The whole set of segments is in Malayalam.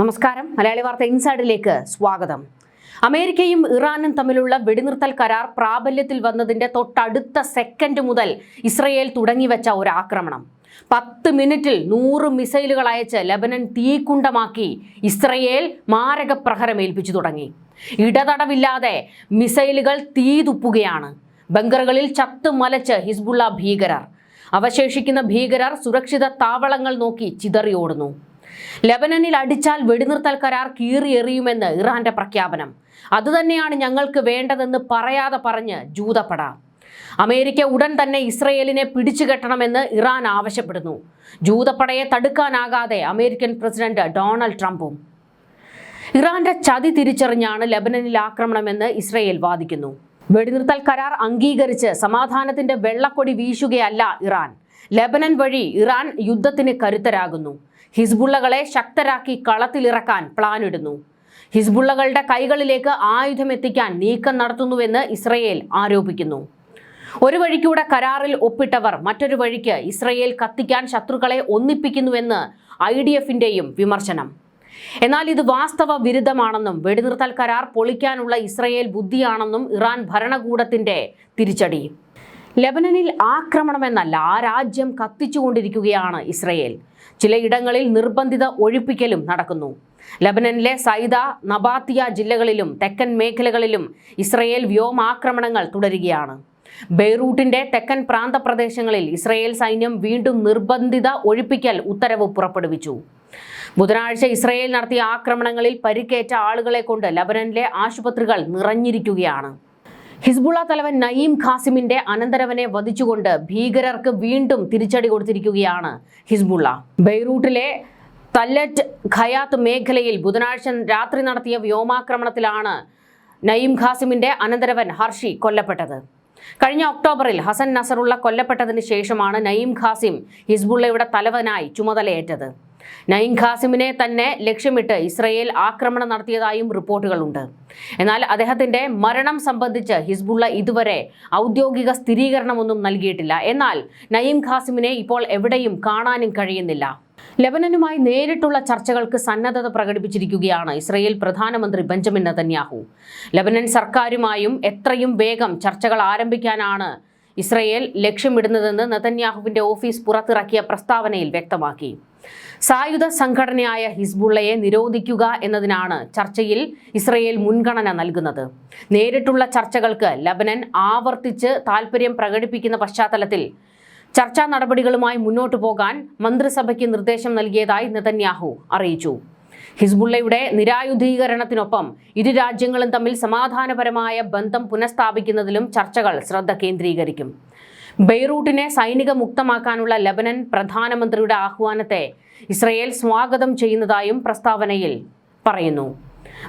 നമസ്കാരം. മലയാളി വാർത്ത ഇൻസൈഡിലേക്ക് സ്വാഗതം. അമേരിക്കയും ഇറാനും തമ്മിലുള്ള വെടിനിർത്തൽ കരാർ പ്രാബല്യത്തിൽ വന്നതിന്റെ തൊട്ടടുത്ത സെക്കൻഡ് മുതൽ ഇസ്രയേൽ തുടങ്ങിവെച്ച ഒരു ആക്രമണം 10 മിനിറ്റിൽ 100 മിസൈലുകൾ അയച്ച് ലെബനൻ തീക്കുണ്ടമാക്കി ഇസ്രയേൽ മാരക പ്രഹരമേൽപ്പിച്ചു തുടങ്ങി. ഇടതടവില്ലാതെ മിസൈലുകൾ തീതുപ്പുകയാണ്. ബങ്കറുകളിൽ ചത്തുമലച്ച് ഹിസ്ബുള്ള ഭീകരർ. അവശേഷിക്കുന്ന ഭീകരർ സുരക്ഷിത താവളങ്ങൾ നോക്കി ചിതറിയോടുന്നു. ലെബനനിൽ അടിച്ചാൽ വെടിനിർത്തൽ കരാർ കീറിയെറിയുമെന്ന് ഇറാന്റെ പ്രഖ്യാപനം. അതുതന്നെയാണ് ഞങ്ങൾക്ക് വേണ്ടതെന്ന് പറയാതെ പറഞ്ഞ് ജൂതപ്പട. അമേരിക്ക ഉടൻ തന്നെ ഇസ്രയേലിനെ പിടിച്ചുകെട്ടണമെന്ന് ഇറാൻ ആവശ്യപ്പെടുന്നു. ജൂതപ്പടയെ തടുക്കാനാകാതെ അമേരിക്കൻ പ്രസിഡന്റ് ഡൊണാൾഡ് ട്രംപും. ഇറാന്റെ ചതി തിരിച്ചറിഞ്ഞാണ് ലെബനനിൽ ആക്രമണമെന്ന് ഇസ്രയേൽ വാദിക്കുന്നു. വെടിനിർത്തൽ കരാർ അംഗീകരിച്ച് സമാധാനത്തിന്റെ വെള്ളക്കൊടി വീശുകയല്ല ഇറാൻ. ലെബനൻ വഴി ഇറാൻ യുദ്ധത്തിന് കരുത്തരാകുന്നു. ഹിസ്ബുള്ളകളെ ശക്തരാക്കി കളത്തിലിറക്കാൻ പ്ലാനിടുന്നു. ഹിസ്ബുള്ളകളുടെ കൈകളിലേക്ക് ആയുധമെത്തിക്കാൻ നീക്കം നടത്തുന്നുവെന്ന് ഇസ്രയേൽ ആരോപിക്കുന്നു. ഒരു വഴിക്കൂടെ കരാറിൽ ഒപ്പിട്ടവർ മറ്റൊരു വഴിക്ക് ഇസ്രയേൽ കത്തിക്കാൻ ശത്രുക്കളെ ഒന്നിപ്പിക്കുന്നുവെന്ന് IDFന്റെയും വിമർശനം. എന്നാൽ ഇത് വാസ്തവ വിരുദ്ധമാണെന്നും വെടിനിർത്തൽ കരാർ പൊളിക്കാനുള്ള ഇസ്രയേൽ ബുദ്ധിയാണെന്നും ഇറാൻ ഭരണകൂടത്തിന്റെ തിരിച്ചടി. ലെബനനിൽ ആക്രമണമെന്നല്ല, ആ രാജ്യം കത്തിച്ചുകൊണ്ടിരിക്കുകയാണ് ഇസ്രയേൽ. ചിലയിടങ്ങളിൽ നിർബന്ധിത ഒഴിപ്പിക്കലും നടക്കുന്നു. ലെബനനിലെ സൈദ, നബാത്തിയ ജില്ലകളിലും തെക്കൻ മേഖലകളിലും ഇസ്രയേൽ വ്യോമാക്രമണങ്ങൾ തുടരുകയാണ്. ബെയ്റൂട്ടിന്റെ തെക്കൻ പ്രാന്തപ്രദേശങ്ങളിൽ ഇസ്രയേൽ സൈന്യം വീണ്ടും നിർബന്ധിത ഒഴിപ്പിക്കൽ ഉത്തരവ് പുറപ്പെടുവിച്ചു. ബുധനാഴ്ച ഇസ്രയേൽ നടത്തിയ ആക്രമണങ്ങളിൽ പരിക്കേറ്റ ആളുകളെ കൊണ്ട് ലെബനനിലെ ആശുപത്രികൾ നിറഞ്ഞിരിക്കുകയാണ്. ഹിസ്ബുള്ള തലവൻ നയീം ഖാസിമിന്റെ അനന്തരവനെ വധിച്ചുകൊണ്ട് ഭീകരർക്ക് വീണ്ടും തിരിച്ചടി കൊടുത്തിരിക്കുകയാണ് ഹിസ്ബുള്ള. ബെയ്റൂട്ടിലെ തല്ലറ്റ് ഖയാത്ത് മേഖലയിൽ ബുധനാഴ്ച രാത്രി നടത്തിയ വ്യോമാക്രമണത്തിലാണ് നയീം ഖാസിമിന്റെ അനന്തരവൻ ഹർഷി കൊല്ലപ്പെട്ടത്. കഴിഞ്ഞ ഒക്ടോബറിൽ ഹസൻ നസറുള്ള കൊല്ലപ്പെട്ടതിന് ശേഷമാണ് നയീം ഖാസിം ഹിസ്ബുള്ളയുടെ തലവനായി ചുമതലയേറ്റത്. നയീം ഖാസിമിനെ തന്നെ ലക്ഷ്യമിട്ട് ഇസ്രയേൽ ആക്രമണം നടത്തിയതായും റിപ്പോർട്ടുകളുണ്ട്. എന്നാൽ അദ്ദേഹത്തിന്റെ മരണം സംബന്ധിച്ച് ഹിസ്ബുള്ള ഇതുവരെ ഔദ്യോഗിക സ്ഥിരീകരണമൊന്നും നൽകിയിട്ടില്ല. എന്നാൽ നയീം ഖാസിമിനെ ഇപ്പോൾ എവിടെയും കാണാനും കഴിയുന്നില്ല. ലെബനനുമായി നേരിട്ടുള്ള ചർച്ചകൾക്ക് സന്നദ്ധത പ്രകടിപ്പിച്ചിരിക്കുകയാണ് ഇസ്രയേൽ പ്രധാനമന്ത്രി ബെഞ്ചമിൻ നെതന്യാഹു. ലെബനൻ സർക്കാരുമായും എത്രയും വേഗം ചർച്ചകൾ ആരംഭിക്കാനാണ് ഇസ്രയേൽ ലക്ഷ്യമിടുന്നതെന്ന് നെതന്യാഹുവിന്റെ ഓഫീസ് പുറത്തിറക്കിയ പ്രസ്താവനയിൽ വ്യക്തമാക്കി. സായുധ സംഘടനയായ ഹിസ്ബുള്ളയെ നിരോധിക്കുക എന്നതിനാണ് ചർച്ചയിൽ ഇസ്രയേൽ മുൻഗണന നൽകുന്നത്. നേരിട്ടുള്ള ചർച്ചകൾക്ക് ലെബനൻ ആവർത്തിച്ച് താൽപര്യം പ്രകടിപ്പിക്കുന്ന പശ്ചാത്തലത്തിൽ ചർച്ചാ നടപടികളുമായി മുന്നോട്ടു പോകാൻ മന്ത്രിസഭയ്ക്ക് നിർദ്ദേശം നൽകിയതായി നെതന്യാഹു അറിയിച്ചു. ഹിസ്ബുള്ളയുടെ നിരായുധീകരണത്തിനൊപ്പം ഇരു രാജ്യങ്ങളും തമ്മിൽ സമാധാനപരമായ ബന്ധം പുനഃസ്ഥാപിക്കുന്നതിലും ചർച്ചകൾ ശ്രദ്ധ കേന്ദ്രീകരിക്കും. ബെയ്റൂട്ടിനെ സൈനിക മുക്തമാക്കാനുള്ള ലെബനൻ പ്രധാനമന്ത്രിയുടെ ആഹ്വാനത്തെ ഇസ്രയേൽ സ്വാഗതം ചെയ്യുന്നതായും പ്രസ്താവനയിൽ പറയുന്നു.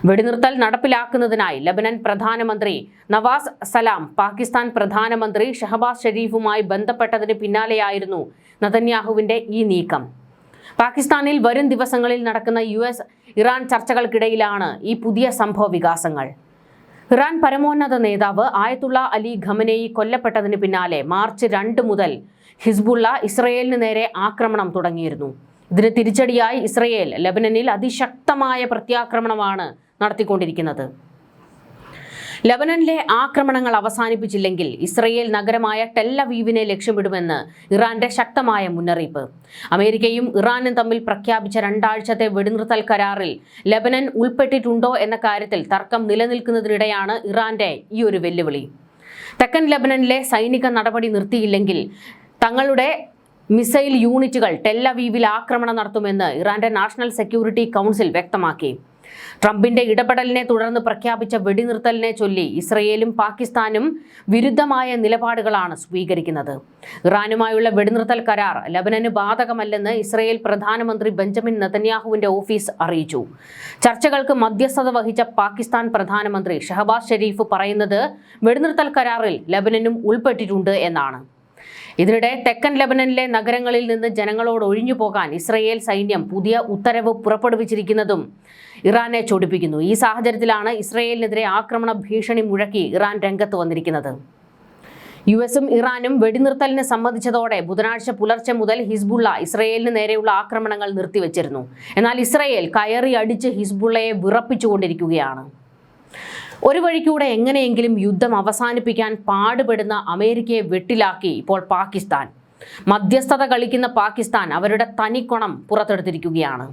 വെടിനിർത്തൽ നടപ്പിലാക്കുന്നതിനായി ലെബനൻ പ്രധാനമന്ത്രി നവാസ് സലാം പാകിസ്ഥാൻ പ്രധാനമന്ത്രി ഷഹബാസ് ഷെരീഫുമായി ബന്ധപ്പെട്ടതിന് പിന്നാലെയായിരുന്നു നെതന്യാഹുവിന്റെ ഈ നീക്കം. പാകിസ്ഥാനിൽ വരും ദിവസങ്ങളിൽ നടക്കുന്ന US ഇറാൻ ചർച്ചകൾക്കിടയിലാണ് ഈ പുതിയ സംഭവ വികാസങ്ങൾ. ഇറാൻ പരമോന്നത നേതാവ് ആയത്തുള്ള അലി ഖമനേയി കൊല്ലപ്പെട്ടതിന് പിന്നാലെ മാർച്ച് 2 മുതൽ ഹിസ്ബുള്ള ഇസ്രയേലിന് നേരെ ആക്രമണം തുടങ്ങിയിരുന്നു. ഇതിന് തിരിച്ചടിയായി ഇസ്രയേൽ ലെബനനിൽ അതിശക്തമായ പ്രത്യാക്രമണമാണ് നടത്തിക്കൊണ്ടിരിക്കുന്നത്. ലെബനനിലെ ആക്രമണങ്ങൾ അവസാനിപ്പിച്ചില്ലെങ്കിൽ ഇസ്രയേൽ നഗരമായ ടെല്ലവീവിനെ ലക്ഷ്യമിടുമെന്ന് ഇറാന്റെ ശക്തമായ മുന്നറിയിപ്പ്. അമേരിക്കയും ഇറാനും തമ്മിൽ പ്രഖ്യാപിച്ച 2 ആഴ്ചത്തെ വെടിനിർത്തൽ കരാറിൽ ലെബനൻ ഉൾപ്പെട്ടിട്ടുണ്ടോ എന്ന കാര്യത്തിൽ തർക്കം നിലനിൽക്കുന്നതിനിടെയാണ് ഇറാന്റെ ഈ ഒരു വെല്ലുവിളി. തെക്കൻ ലെബനനിലെ സൈനിക നടപടി നിർത്തിയില്ലെങ്കിൽ തങ്ങളുടെ മിസൈൽ യൂണിറ്റുകൾ ടെല്ലവീവിൽ ആക്രമണം നടത്തുമെന്ന് ഇറാന്റെ നാഷണൽ സെക്യൂരിറ്റി കൗൺസിൽ വ്യക്തമാക്കി. ട്രംപിന്റെ ഇടപെടലിനെ തുടർന്ന് പ്രഖ്യാപിച്ച വെടിനിർത്തലിനെ ചൊല്ലി ഇസ്രയേലും പാകിസ്ഥാനും വിരുദ്ധമായ നിലപാടുകളാണ് സ്വീകരിക്കുന്നത്. ഇറാനുമായുള്ള വെടിനിർത്തൽ കരാർ ലെബനന് ബാധകമല്ലെന്ന് ഇസ്രയേൽ പ്രധാനമന്ത്രി ബെഞ്ചമിൻ നെതന്യാഹുവിന്റെ ഓഫീസ് അറിയിച്ചു. ചർച്ചകൾക്ക് മധ്യസ്ഥത വഹിച്ച പാകിസ്ഥാൻ പ്രധാനമന്ത്രി ഷഹബാസ് ഷെരീഫ് പറയുന്നത് വെടിനിർത്തൽ കരാറിൽ ലെബനനും ഉൾപ്പെട്ടിട്ടുണ്ട് എന്നാണ്. ഇതിനിടെ തെക്കൻ ലെബനനിലെ നഗരങ്ങളിൽ നിന്ന് ജനങ്ങളോട് ഒഴിഞ്ഞു പോകാൻ ഇസ്രയേൽ സൈന്യം പുതിയ ഉത്തരവ് പുറപ്പെടുവിച്ചിരിക്കുന്നതും ഇറാനെ ചൊടിപ്പിക്കുന്നു. ഈ സാഹചര്യത്തിലാണ് ഇസ്രയേലിനെതിരെ ആക്രമണ ഭീഷണി മുഴക്കി ഇറാൻ രംഗത്ത് വന്നിരിക്കുന്നത്. US-ഉം ഇറാനും വെടിനിർത്തലിന് സമ്മതിച്ചതോടെ ബുധനാഴ്ച പുലർച്ചെ മുതൽ ഹിസ്ബുള്ള ഇസ്രയേലിന് നേരെയുള്ള ആക്രമണങ്ങൾ നിർത്തിവച്ചിരുന്നു. എന്നാൽ ഇസ്രയേൽ കയറി അടിച്ച് ഹിസ്ബുള്ളയെ വിറപ്പിച്ചുകൊണ്ടിരിക്കുകയാണ്. ഒരു വഴിക്കൂടെ എങ്ങനെയെങ്കിലും യുദ്ധം അവസാനിപ്പിക്കാൻ പാടുപെടുന്ന അമേരിക്കയെ വെട്ടിലാക്കി ഇപ്പോൾ പാകിസ്ഥാൻ. മധ്യസ്ഥത കളിക്കുന്ന പാകിസ്ഥാൻ അവരുടെ തനിക്കൊണം പുറത്തെടുത്തിരിക്കുകയാണ്.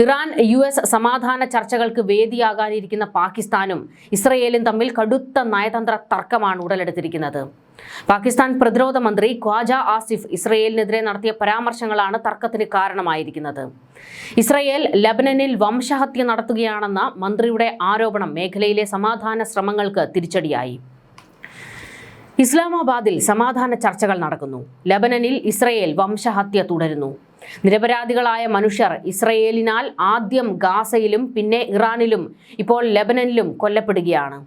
ഇറാൻ US സമാധാന ചർച്ചകൾക്ക് വേദിയാകാനിരിക്കുന്ന പാകിസ്ഥാനും ഇസ്രയേലും തമ്മിൽ കടുത്ത നയതന്ത്ര തർക്കമാണ് ഉടലെടുത്തിരിക്കുന്നത്. പാകിസ്ഥാൻ പ്രതിരോധ മന്ത്രി ഖ്വാജ ആസിഫ് ഇസ്രയേലിനെതിരെ നടത്തിയ പരാമർശങ്ങളാണ് തർക്കത്തിന് കാരണമായിരിക്കുന്നത്. ഇസ്രയേൽ ലബനനിൽ വംശഹത്യ നടത്തുകയാണെന്ന മന്ത്രിയുടെ ആരോപണം മേഖലയിലെ സമാധാന ശ്രമങ്ങൾക്ക് തിരിച്ചടിയായി. ഇസ്ലാമാബാദിൽ സമാധാന ചർച്ചകൾ നടക്കുന്നു. ലബനനിൽ ഇസ്രയേൽ വംശഹത്യ തുടരുന്നു. നിരപരാധികളായ മനുഷ്യർ ഇസ്രയേലിനാൽ ആദ്യം ഗാസയിലും പിന്നെ ഇറാനിലും ഇപ്പോൾ ലബനനിലും കൊല്ലപ്പെടുകയാണ്.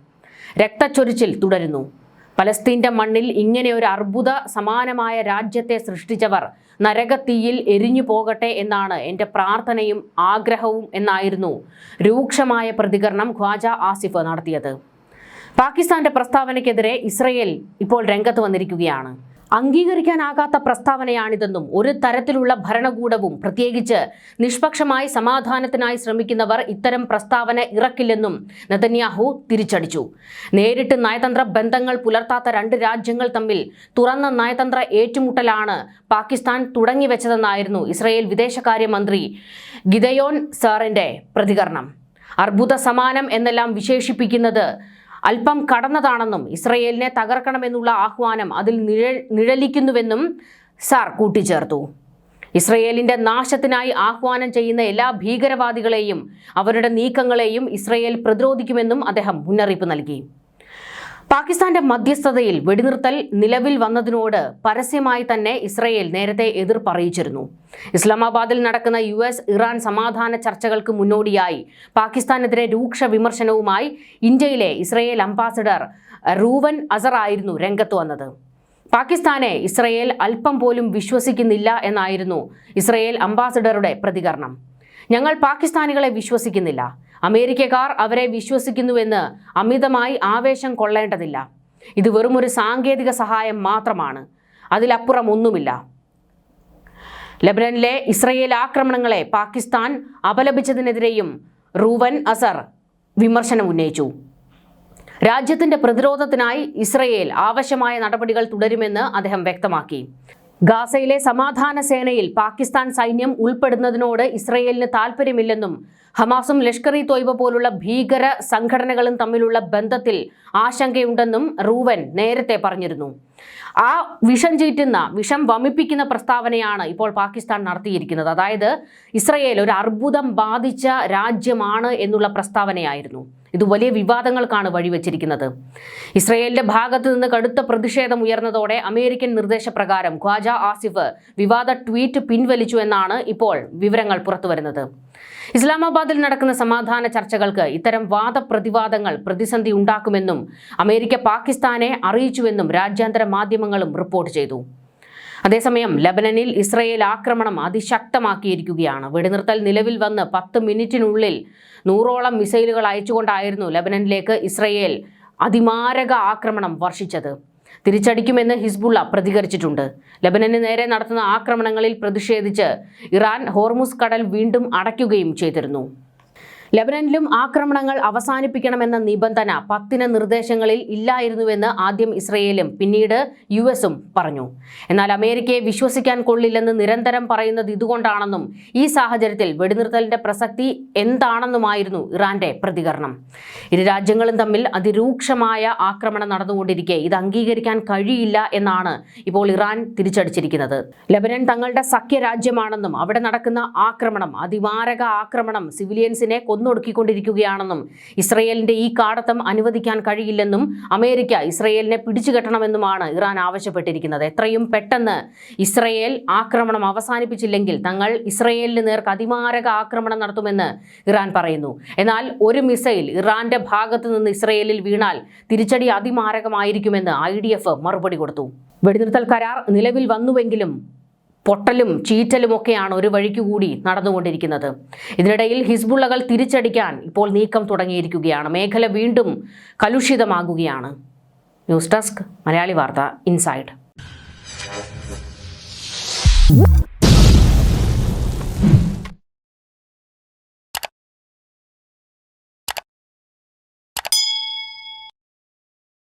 രക്തച്ചൊരിച്ചിൽ തുടരുന്നു. പലസ്തീന്റെ മണ്ണിൽ ഇങ്ങനെ ഒരു അർബുദ സമാനമായ രാജ്യത്തെ സൃഷ്ടിച്ചവർ നരകത്തീയിൽ എരിഞ്ഞു പോകട്ടെ എന്നാണ് എൻ്റെ പ്രാർത്ഥനയും ആഗ്രഹവും എന്നായിരുന്നു രൂക്ഷമായ പ്രതികരണം ഖ്വാജ ആസിഫ് നടത്തിയത്. പാകിസ്ഥാന്റെ പ്രസ്താവനയ്ക്കെതിരെ ഇസ്രയേൽ ഇപ്പോൾ രംഗത്ത് വന്നിരിക്കുകയാണ്. അംഗീകരിക്കാനാകാത്ത പ്രസ്താവനയാണിതെന്നും ഒരു തരത്തിലുള്ള ഭരണകൂടവും പ്രത്യേകിച്ച് നിഷ്പക്ഷമായി സമാധാനത്തിനായി ശ്രമിക്കുന്നവർ ഇത്തരം പ്രസ്താവന ഇറക്കില്ലെന്നും നെതന്യാഹു തിരിച്ചടിച്ചു. നേരിട്ട് നയതന്ത്ര ബന്ധങ്ങൾ പുലർത്താത്ത രണ്ട് രാജ്യങ്ങൾ തമ്മിൽ തുറന്ന നയതന്ത്ര ഏറ്റുമുട്ടലാണ് പാകിസ്ഥാൻ തുടങ്ങിവെച്ചതെന്നായിരുന്നു ഇസ്രയേൽ വിദേശകാര്യമന്ത്രി ഗിദയോൻ സാറിന്റെ പ്രതികരണം. അർബുദ സമാനം എന്നെല്ലാം വിശേഷിപ്പിക്കുന്നത് അല്പം കടന്നതാണെന്നും ഇസ്രയേലിനെ തകർക്കണമെന്നുള്ള ആഹ്വാനം അതിൽ നിഴലിക്കുന്നുവെന്നും സാർ കൂട്ടിച്ചേർത്തു. ഇസ്രയേലിന്റെ നാശത്തിനായി ആഹ്വാനം ചെയ്യുന്ന എല്ലാ ഭീകരവാദികളെയും അവരുടെ നീക്കങ്ങളെയും ഇസ്രയേൽ പ്രതിരോധിക്കുമെന്നും അദ്ദേഹം മുന്നറിയിപ്പ് നൽകി. പാകിസ്ഥാന്റെ മധ്യസ്ഥതയിൽ വെടിനിർത്തൽ നിലവിൽ വന്നതിനോട് പരസ്യമായി തന്നെ ഇസ്രയേൽ നേരത്തെ എതിർപ്പറിയിച്ചിരുന്നു. ഇസ്ലാമാബാദിൽ നടക്കുന്ന US ഇറാൻ സമാധാന ചർച്ചകൾക്ക് മുന്നോടിയായി പാകിസ്ഥാനെതിരെ രൂക്ഷ വിമർശനവുമായി ഇന്ത്യയിലെ ഇസ്രയേൽ അംബാസഡർ റൂവൻ അസർ ആയിരുന്നു രംഗത്ത് വന്നത്. പാകിസ്ഥാനെ ഇസ്രയേൽ അല്പം പോലും വിശ്വസിക്കുന്നില്ല എന്നായിരുന്നു ഇസ്രയേൽ അംബാസഡറുടെ പ്രതികരണം. ഞങ്ങൾ പാകിസ്ഥാനികളെ വിശ്വസിക്കുന്നില്ല. അമേരിക്കക്കാർ അവരെ വിശ്വസിക്കുന്നുവെന്ന് അമിതമായി ആവേശം കൊള്ളേണ്ടതില്ല. ഇത് വെറുമൊരു സാങ്കേതിക സഹായം മാത്രമാണ്, അതിലപ്പുറം ഒന്നുമില്ല. ലബനനിലെ ഇസ്രയേൽ ആക്രമണങ്ങളെ പാകിസ്ഥാൻ അപലപിച്ചതിനെതിരെയും റൂവൻ അസർ വിമർശനം ഉന്നയിച്ചു. രാജ്യത്തിന്റെ പ്രതിരോധത്തിനായി ഇസ്രയേൽ ആവശ്യമായ നടപടികൾ തുടരുമെന്ന് അദ്ദേഹം വ്യക്തമാക്കി. ഗാസയിലെ സമാധാന സേനയിൽ പാകിസ്ഥാൻ സൈന്യം ഉൾപ്പെടുന്നതിനോട് ഇസ്രയേലിന് താൽപ്പര്യമില്ലെന്നും ഹമാസും ലഷ്കർ ഇ തോയ്ബ പോലുള്ള ഭീകര സംഘടനകളും തമ്മിലുള്ള ബന്ധത്തിൽ ആശങ്കയുണ്ടെന്നും റൂവൻ നേരത്തെ പറഞ്ഞിരുന്നു. ആ വിഷം വമിപ്പിക്കുന്ന പ്രസ്താവനയാണ് ഇപ്പോൾ പാകിസ്ഥാൻ നടത്തിയിരിക്കുന്നത്. അതായത് ഇസ്രയേൽ ഒരു അർബുദം ബാധിച്ച രാജ്യമാണ് എന്നുള്ള പ്രസ്താവനയായിരുന്നു. ഇത് വലിയ വിവാദങ്ങൾക്കാണ് വഴിവെച്ചിരിക്കുന്നത്. ഇസ്രയേലിന്റെ ഭാഗത്തു നിന്ന് കടുത്ത പ്രതിഷേധം ഉയർന്നതോടെ അമേരിക്കൻ നിർദ്ദേശപ്രകാരം ഖ്വാജ ആസിഫ് വിവാദ ട്വീറ്റ് പിൻവലിച്ചു എന്നാണ് ഇപ്പോൾ വിവരങ്ങൾ പുറത്തുവരുന്നത്. ഇസ്ലാമാബാദിൽ നടക്കുന്ന സമാധാന ചർച്ചകൾക്ക് ഇത്തരം വാദപ്രതിവാദങ്ങൾ പ്രതിസന്ധി ഉണ്ടാക്കുമെന്നും അമേരിക്ക പാകിസ്ഥാനെ അറിയിച്ചുവെന്നും രാജ്യാന്തര മാധ്യമങ്ങളും റിപ്പോർട്ട് ചെയ്തു. അതേസമയം ലബനനിൽ ഇസ്രയേൽ ആക്രമണം അതിശക്തമാക്കിയിരിക്കുകയാണ്. വെടിനിർത്തൽ നിലവിൽ വന്ന് 10 മിനിറ്റിനുള്ളിൽ 100ഓളം മിസൈലുകൾ അയച്ചുകൊണ്ടായിരുന്നു ലബനനിലേക്ക് ഇസ്രയേൽ അതിമാരക ആക്രമണം വർഷിച്ചത്. തിരിച്ചടിക്കുമെന്ന് ഹിസ്ബുള്ള പ്രതികരിച്ചിട്ടുണ്ട്. ലബനന് നേരെ നടത്തുന്ന ആക്രമണങ്ങളിൽ പ്രതിഷേധിച്ച് ഇറാൻ ഹോർമുസ് കടൽ വീണ്ടും അടയ്ക്കുകയും ചെയ്തിരുന്നു. ലബനനിലും ആക്രമണങ്ങൾ അവസാനിപ്പിക്കണമെന്ന നിബന്ധന 10 നിർദ്ദേശങ്ങളിൽ ഇല്ലായിരുന്നുവെന്ന് ആദ്യം ഇസ്രയേലും പിന്നീട് US-ഉം പറഞ്ഞു. എന്നാൽ അമേരിക്കയെ വിശ്വസിക്കാൻ കൊള്ളില്ലെന്ന് നിരന്തരം പറയുന്നത് ഇതുകൊണ്ടാണെന്നും ഈ സാഹചര്യത്തിൽ വെടിനിർത്തലിന്റെ പ്രസക്തി എന്താണെന്നുമായിരുന്നു ഇറാന്റെ പ്രതികരണം. ഇരു രാജ്യങ്ങളും തമ്മിൽ അതിരൂക്ഷമായ ആക്രമണം നടന്നുകൊണ്ടിരിക്കെ ഇത് അംഗീകരിക്കാൻ കഴിയില്ല എന്നാണ് ഇപ്പോൾ ഇറാൻ തിരിച്ചടിച്ചിരിക്കുന്നത്. ലബനൻ തങ്ങളുടെ സഖ്യരാജ്യമാണെന്നും അവിടെ നടക്കുന്ന ആക്രമണം അതിമാരക ആക്രമണം സിവിലിയൻസിനെ കൊന്നൊടുക്കിക്കൊണ്ടിരിക്കുകയാണെന്നും ഇസ്രയേലിന്റെ ഈ കാടത്തം അനുവദിക്കാൻ കഴിയില്ലെന്നും അമേരിക്ക ഇസ്രയേലിനെ പിടിച്ചുകെട്ടണമെന്നുമാണ് ഇറാൻ ആവശ്യപ്പെട്ടിരിക്കുന്നത്. എത്രയും പെട്ടെന്ന് ഇസ്രയേൽ ആക്രമണം അവസാനിപ്പിച്ചില്ലെങ്കിൽ തങ്ങൾ ഇസ്രയേലിന് നേർക്ക് അതിമാരക ആക്രമണം നടത്തുമെന്ന് ഇറാൻ പറയുന്നു. എന്നാൽ ഒരു മിസൈൽ ഇറാന്റെ ഭാഗത്തു നിന്ന് ഇസ്രയേലിൽ വീണാൽ തിരിച്ചടി അതിമാരകമായിരിക്കുമെന്ന് IDF മറുപടി കൊടുത്തു. വെടിനിർത്തൽ കരാർ നിലവിൽ വന്നുവെങ്കിലും പൊട്ടലും ചീറ്റലുമൊക്കെയാണ് ഒരു വഴിക്ക് കൂടി നടന്നുകൊണ്ടിരിക്കുന്നത്. ഇതിനിടയിൽ ഹിസ്ബുള്ളകൾ തിരിച്ചടിക്കാൻ ഇപ്പോൾ നീക്കം തുടങ്ങിയിരിക്കുകയാണ്. മേഖല വീണ്ടും കലുഷിതമാകുകയാണ്. ന്യൂസ് ഡെസ്ക് മലയാളി വാർത്ത ഇൻസൈഡ്.